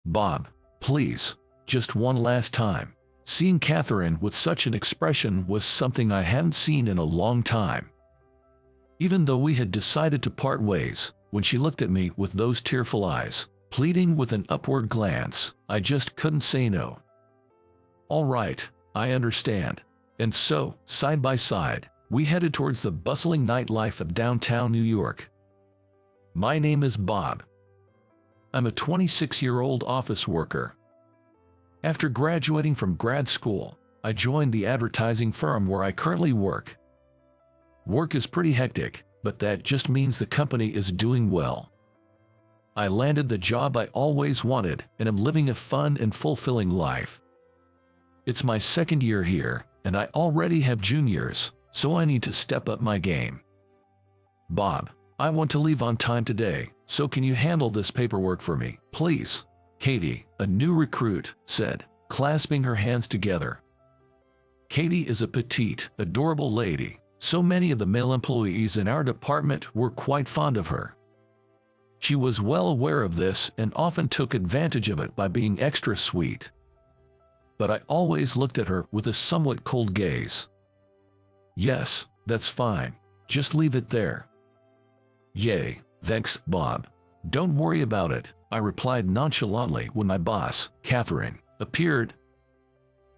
Bob, please, just one last time. Seeing Catherine with such an expression was something I hadn't seen in a long time. Even though we had decided to part ways, when she looked at me with those tearful eyes, pleading with an upward glance, I just couldn't say no. All right, I understand. And so, side by side, we headed towards the bustling nightlife of downtown New York. My name is Bob. I'm a 26-year-old office worker. After graduating from grad school, I joined the advertising firm where I currently work. Work is pretty hectic, but that just means the company is doing well. I landed the job I always wanted and am living a fun and fulfilling life. It's my second year here, and I already have juniors, so I need to step up my game. Bob, I want to leave on time today, so can you handle this paperwork for me, please? Katie, a new recruit, said, clasping her hands together. Katie is a petite, adorable lady, so many of the male employees in our department were quite fond of her. She was well aware of this and often took advantage of it by being extra sweet. But I always looked at her with a somewhat cold gaze. Yes, that's fine. Just leave it there. Yay, thanks, Bob. Don't worry about it, I replied nonchalantly when my boss, Catherine, appeared.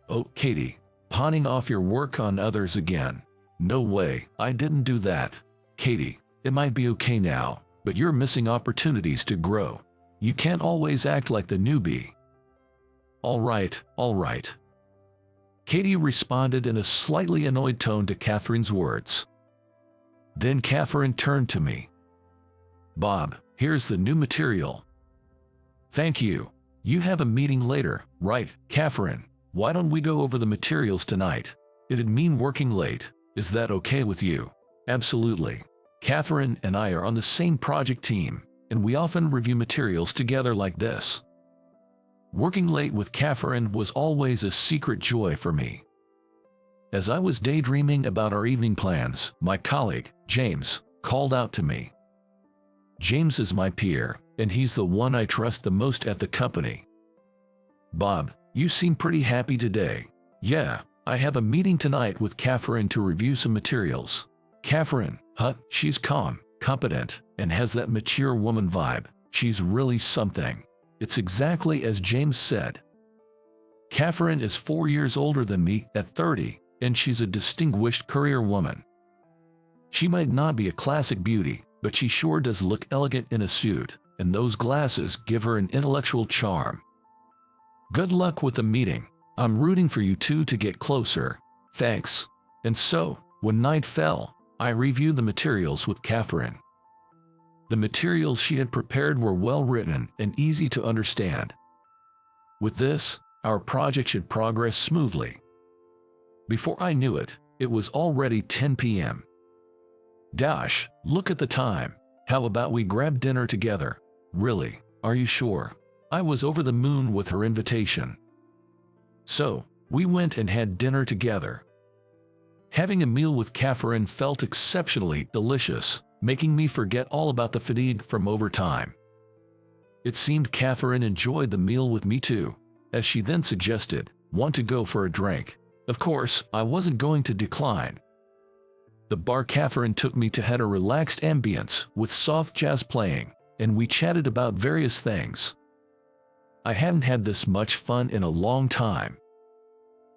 Oh, Katie, pawning off your work on others again. No way, I didn't do that. Katie, it might be okay now, but you're missing opportunities to grow. You can't always act like the newbie. All right, all right. Katie responded in a slightly annoyed tone to Catherine's words. Then Catherine turned to me. Bob, here's the new material. Thank you. You have a meeting later, right, Catherine? Why don't we go over the materials tonight? It'd mean working late. Is that okay with you? Absolutely. Catherine and I are on the same project team, and we often review materials together like this. Working late with Catherine was always a secret joy for me. As I was daydreaming about our evening plans, my colleague, James, called out to me. James is my peer, and he's the one I trust the most at the company. Bob, you seem pretty happy today. Yeah, I have a meeting tonight with Catherine to review some materials. Catherine, she's calm, competent, and has that mature woman vibe. She's really something. It's exactly as James said. Catherine is 4 years older than me at 30, and she's a distinguished career woman. She might not be a classic beauty, but she sure does look elegant in a suit, and those glasses give her an intellectual charm. Good luck with the meeting. I'm rooting for you two to get closer. Thanks. And so, when night fell, I reviewed the materials with Catherine. The materials she had prepared were well written and easy to understand. With this, our project should progress smoothly. Before I knew it, it was already 10 p.m. Dash, look at the time. How about we grab dinner together? Really, are you sure? I was over the moon with her invitation. So, we went and had dinner together. Having a meal with Catherine felt exceptionally delicious, making me forget all about the fatigue from overtime. It seemed Catherine enjoyed the meal with me too, as she then suggested, want to go for a drink. Of course, I wasn't going to decline. The bar Catherine took me to had a relaxed ambience with soft jazz playing, and we chatted about various things. I hadn't had this much fun in a long time.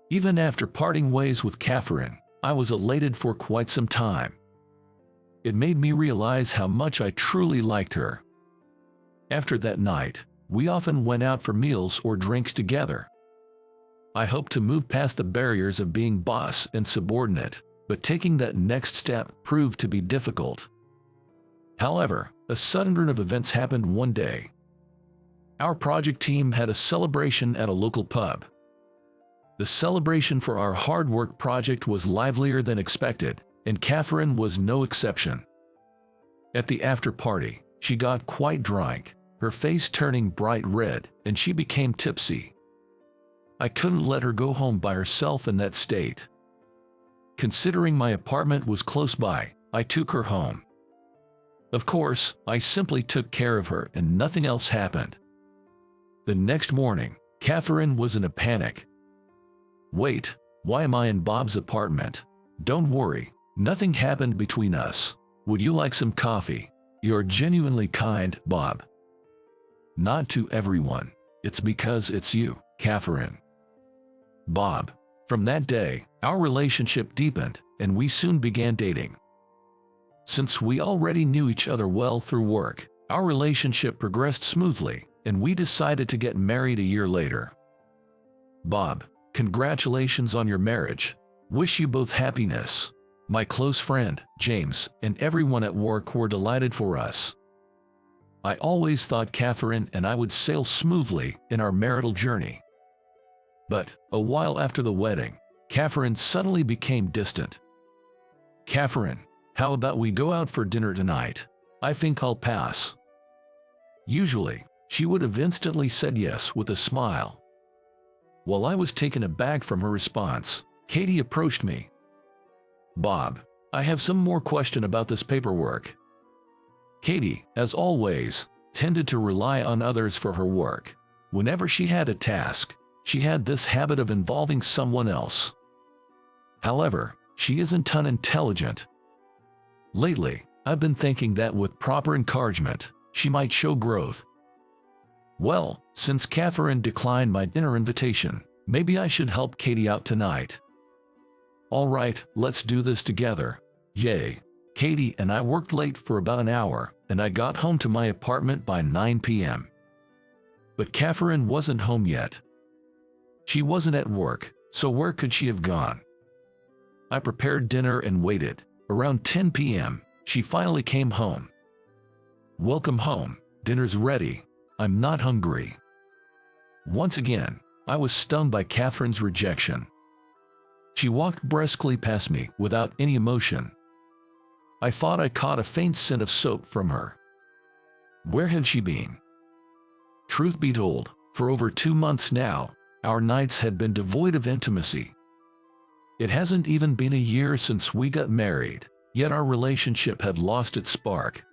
Even after parting ways with Catherine, I was elated for quite some time. It made me realize how much I truly liked her. After that night, we often went out for meals or drinks together. I hoped to move past the barriers of being boss and subordinate, but taking that next step proved to be difficult. However, a sudden turn of events happened one day. Our project team had a celebration at a local pub. The celebration for our hard work project was livelier than expected, and Catherine was no exception. At the after party, she got quite drunk, her face turning bright red, and she became tipsy. I couldn't let her go home by herself in that state. Considering my apartment was close by, I took her home. Of course, I simply took care of her and nothing else happened. The next morning, Catherine was in a panic. "Wait, why am I in Bob's apartment?" "Don't worry, nothing happened between us. Would you like some coffee?" "You're genuinely kind, Bob." "Not to everyone. It's because it's you, Catherine." Bob. From that day, our relationship deepened, and we soon began dating. Since we already knew each other well through work, our relationship progressed smoothly, and we decided to get married a year later. Bob, congratulations on your marriage. Wish you both happiness. My close friend, James, and everyone at work were delighted for us. I always thought Catherine and I would sail smoothly in our marital journey. But, a while after the wedding, Catherine suddenly became distant. "Catherine, how about we go out for dinner tonight? I think I'll pass." Usually, she would have instantly said yes with a smile. While I was taken aback from her response, Katie approached me. "Bob, I have some more question about this paperwork." Katie, as always, tended to rely on others for her work. Whenever she had a task, she had this habit of involving someone else. However, she isn't unintelligent. Lately, I've been thinking that with proper encouragement, she might show growth. Well, since Catherine declined my dinner invitation, maybe I should help Katie out tonight. "All right, let's do this together." Yay. Katie and I worked late for about an hour, and I got home to my apartment by 9 p.m. But Catherine wasn't home yet. She wasn't at work, so where could she have gone? I prepared dinner and waited. Around 10 p.m., she finally came home. "Welcome home, dinner's ready. I'm not hungry." Once again, I was stung by Catherine's rejection. She walked briskly past me without any emotion. I thought I caught a faint scent of soap from her. Where had she been? Truth be told, for over 2 months now, our nights had been devoid of intimacy. It hasn't even been a year since we got married, yet our relationship had lost its spark.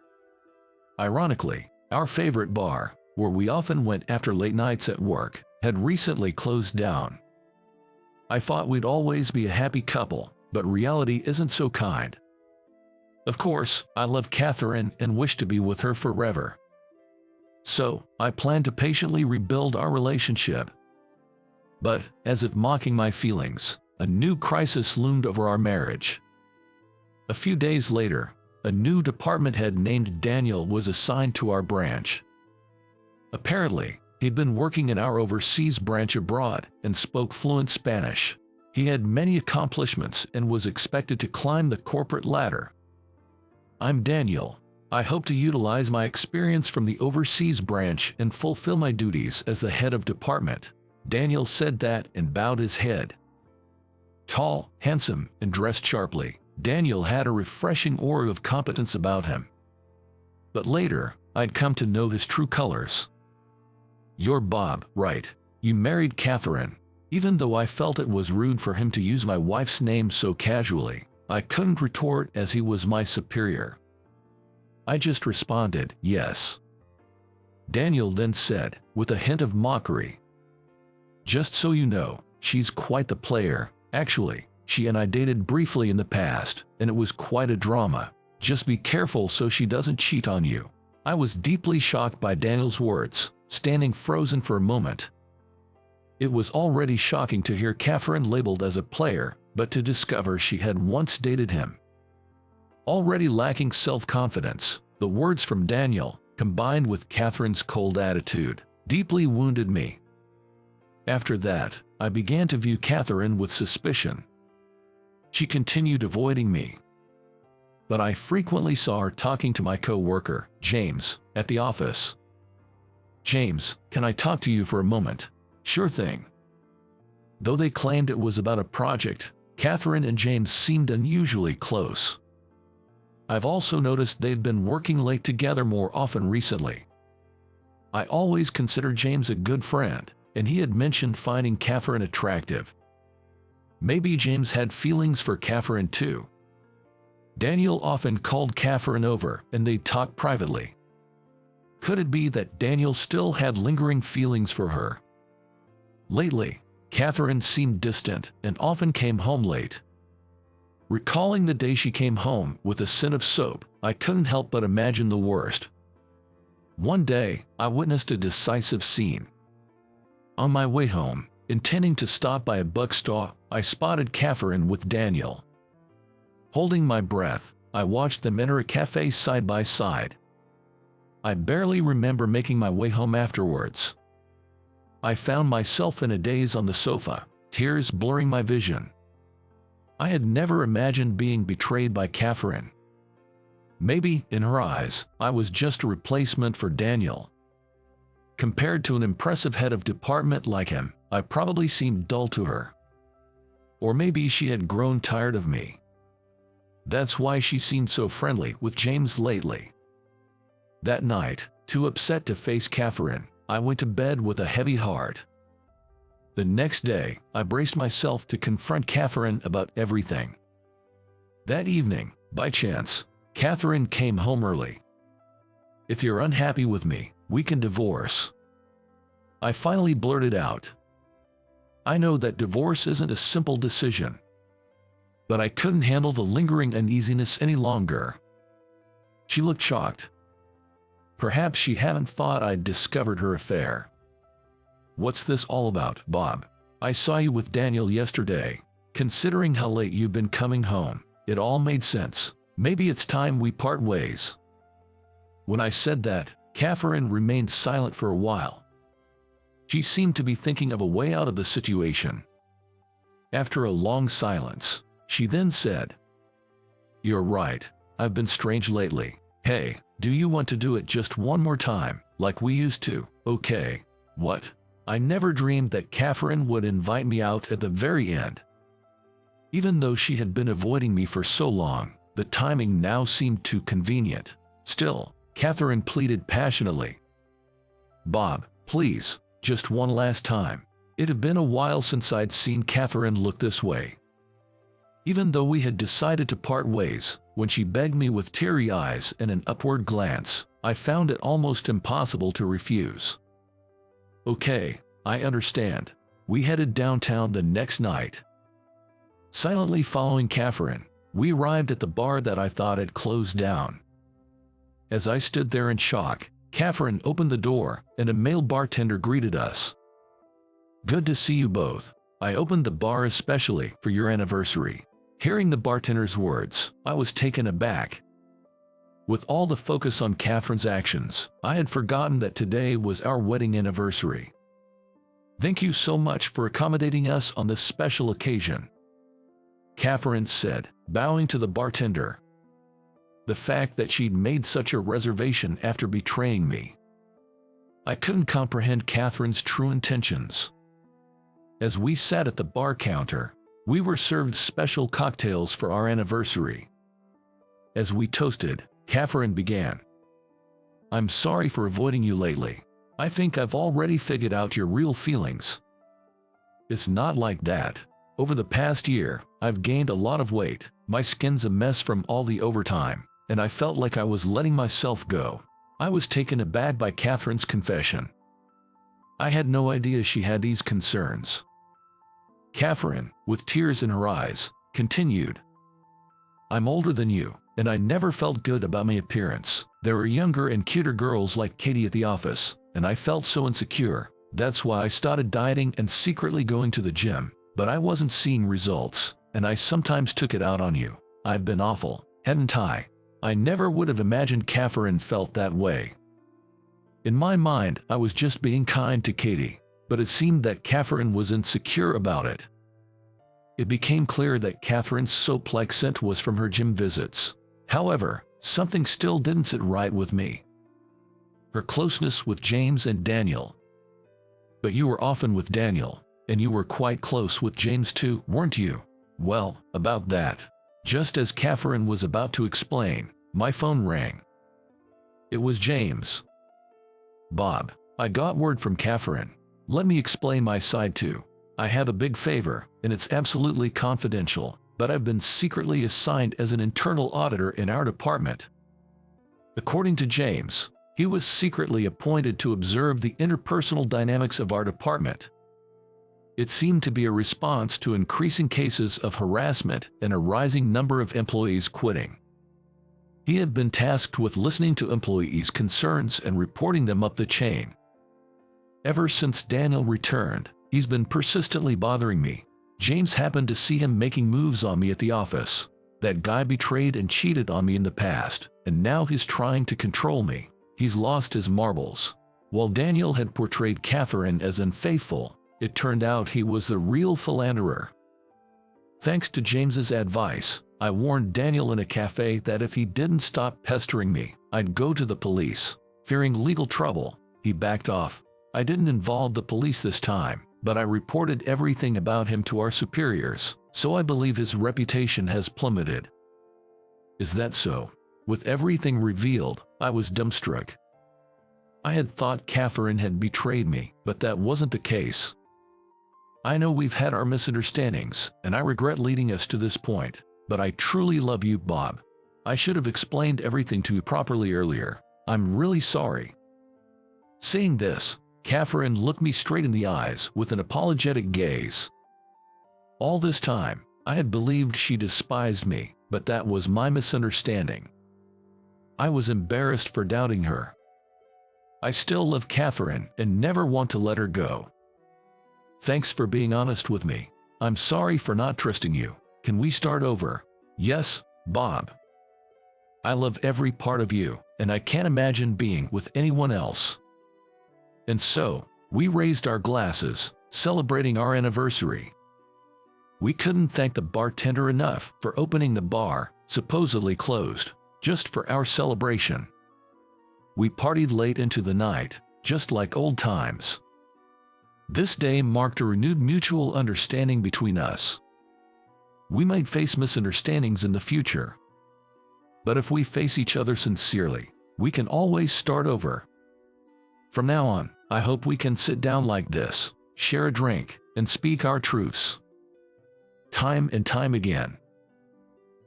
Ironically, our favorite bar, where we often went after late nights at work, had recently closed down. I thought we'd always be a happy couple, but reality isn't so kind. Of course, I love Catherine and wish to be with her forever. So, I planned to patiently rebuild our relationship. But, as if mocking my feelings, a new crisis loomed over our marriage. A few days later, a new department head named Daniel was assigned to our branch. Apparently, he'd been working in our overseas branch abroad and spoke fluent Spanish. He had many accomplishments and was expected to climb the corporate ladder. "I'm Daniel. I hope to utilize my experience from the overseas branch and fulfill my duties as the head of department." Daniel said that and bowed his head. Tall, handsome, and dressed sharply, Daniel had a refreshing aura of competence about him. But later, I'd come to know his true colors. "You're Bob, right? You married Catherine." Even though I felt it was rude for him to use my wife's name so casually, I couldn't retort as he was my superior. I just responded, "Yes." Daniel then said, with a hint of mockery, "Just so you know, she's quite the player. Actually, she and I dated briefly in the past, and it was quite a drama. Just be careful so she doesn't cheat on you." I was deeply shocked by Daniel's words, standing frozen for a moment. It was already shocking to hear Catherine labeled as a player, but to discover she had once dated him. Already lacking self-confidence, the words from Daniel, combined with Catherine's cold attitude, deeply wounded me. After that, I began to view Catherine with suspicion. She continued avoiding me. But I frequently saw her talking to my co-worker, James, at the office. "James, can I talk to you for a moment?" "Sure thing." Though they claimed it was about a project, Catherine and James seemed unusually close. I've also noticed they've been working late together more often recently. I always considered James a good friend, and he had mentioned finding Catherine attractive. Maybe James had feelings for Catherine too. Daniel often called Catherine over and they'd talk privately. Could it be that Daniel still had lingering feelings for her? Lately, Catherine seemed distant and often came home late. Recalling the day she came home with a scent of soap, I couldn't help but imagine the worst. One day, I witnessed a decisive scene. On my way home, intending to stop by a bookstore, I spotted Catherine with Daniel. Holding my breath, I watched them enter a cafe side by side. I barely remember making my way home afterwards. I found myself in a daze on the sofa, tears blurring my vision. I had never imagined being betrayed by Catherine. Maybe, in her eyes, I was just a replacement for Daniel. Compared to an impressive head of department like him, I probably seemed dull to her. Or maybe she had grown tired of me. That's why she seemed so friendly with James lately. That night, too upset to face Catherine, I went to bed with a heavy heart. The next day, I braced myself to confront Catherine about everything. That evening, by chance, Catherine came home early. "If you're unhappy with me, we can divorce," I finally blurted out. I know that divorce isn't a simple decision, but I couldn't handle the lingering uneasiness any longer. She looked shocked. Perhaps she hadn't thought I'd discovered her affair. "What's this all about, Bob? I saw you with Daniel yesterday. Considering how late you've been coming home, it all made sense. Maybe it's time we part ways." When I said that, Catherine remained silent for a while. She seemed to be thinking of a way out of the situation. After a long silence, she then said, "You're right. I've been strange lately. Hey, do you want to do it just one more time, like we used to, okay?" What? I never dreamed that Catherine would invite me out at the very end. Even though she had been avoiding me for so long, the timing now seemed too convenient. Still, Catherine pleaded passionately. "Bob, please, just one last time." It had been a while since I'd seen Catherine look this way. Even though we had decided to part ways, when she begged me with teary eyes and an upward glance, I found it almost impossible to refuse. "Okay, I understand." We headed downtown the next night. Silently following Catherine, we arrived at the bar that I thought had closed down. As I stood there in shock, Catherine opened the door, and a male bartender greeted us. "Good to see you both. I opened the bar especially for your anniversary." Hearing the bartender's words, I was taken aback. With all the focus on Catherine's actions, I had forgotten that today was our wedding anniversary. "Thank you so much for accommodating us on this special occasion," Catherine said, bowing to the bartender. The fact that she'd made such a reservation after betraying me. I couldn't comprehend Catherine's true intentions. As we sat at the bar counter, we were served special cocktails for our anniversary. As we toasted, Catherine began. "I'm sorry for avoiding you lately. I think I've already figured out your real feelings." "It's not like that. Over the past year, I've gained a lot of weight, my skin's a mess from all the overtime, and I felt like I was letting myself go." I was taken aback by Catherine's confession. I had no idea she had these concerns. Catherine, with tears in her eyes, continued. "I'm older than you, and I never felt good about my appearance. There were younger and cuter girls like Katie at the office, and I felt so insecure. That's why I started dieting and secretly going to the gym, but I wasn't seeing results, and I sometimes took it out on you. I've been awful, hadn't I?" I never would have imagined Catherine felt that way. In my mind, I was just being kind to Katie, but it seemed that Catherine was insecure about it. It became clear that Catherine's soap-like scent was from her gym visits. However, something still didn't sit right with me. Her closeness with James and Daniel. "But you were often with Daniel, and you were quite close with James too, weren't you?" "Well, about that." Just as Catherine was about to explain, my phone rang. It was James. "Bob, I got word from Catherine. Let me explain my side too. I have a big favor, and it's absolutely confidential, but I've been secretly assigned as an internal auditor in our department." According to James, He was secretly appointed to observe the interpersonal dynamics of our department. It seemed to be a response to increasing cases of harassment and a rising number of employees quitting. He had been tasked with listening to employees' concerns and reporting them up the chain. Ever since Daniel returned, he's been persistently bothering me. James happened to see him making moves on me at the office. That guy betrayed and cheated on me in the past, and now he's trying to control me. He's lost his marbles. While Daniel had portrayed Catherine as unfaithful, it turned out he was the real philanderer. Thanks to James's advice, I warned Daniel in a cafe that if he didn't stop pestering me, I'd go to the police. Fearing legal trouble, he backed off. I didn't involve the police this time, but I reported everything about him to our superiors, so I believe his reputation has plummeted. Is that so? With everything revealed, I was dumbstruck. I had thought Catherine had betrayed me, but that wasn't the case. I know we've had our misunderstandings, and I regret leading us to this point, but I truly love you, Bob. I should have explained everything to you properly earlier. I'm really sorry. Saying this, Catherine looked me straight in the eyes with an apologetic gaze. All this time, I had believed she despised me, but that was my misunderstanding. I was embarrassed for doubting her. I still love Catherine and never want to let her go. Thanks for being honest with me. I'm sorry for not trusting you. Can we start over? Yes, Bob. I love every part of you, and I can't imagine being with anyone else. And so, we raised our glasses, celebrating our anniversary. We couldn't thank the bartender enough for opening the bar, supposedly closed, just for our celebration. We partied late into the night, just like old times. This day marked a renewed mutual understanding between us. We might face misunderstandings in the future. But if we face each other sincerely, we can always start over. From now on, I hope we can sit down like this, share a drink, and speak our truths. Time and time again.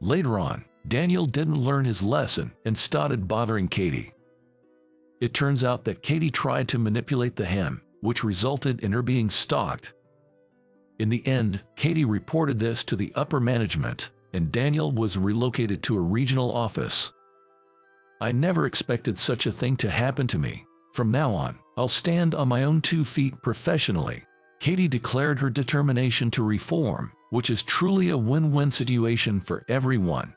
Later on, Daniel didn't learn his lesson and started bothering Katie. It turns out that Katie tried to manipulate the hem, which resulted in her being stalked. In the end, Katie reported this to the upper management, and Daniel was relocated to a regional office. I never expected such a thing to happen to me. From now on, I'll stand on my own 2 feet professionally. Katie declared her determination to reform, which is truly a win-win situation for everyone.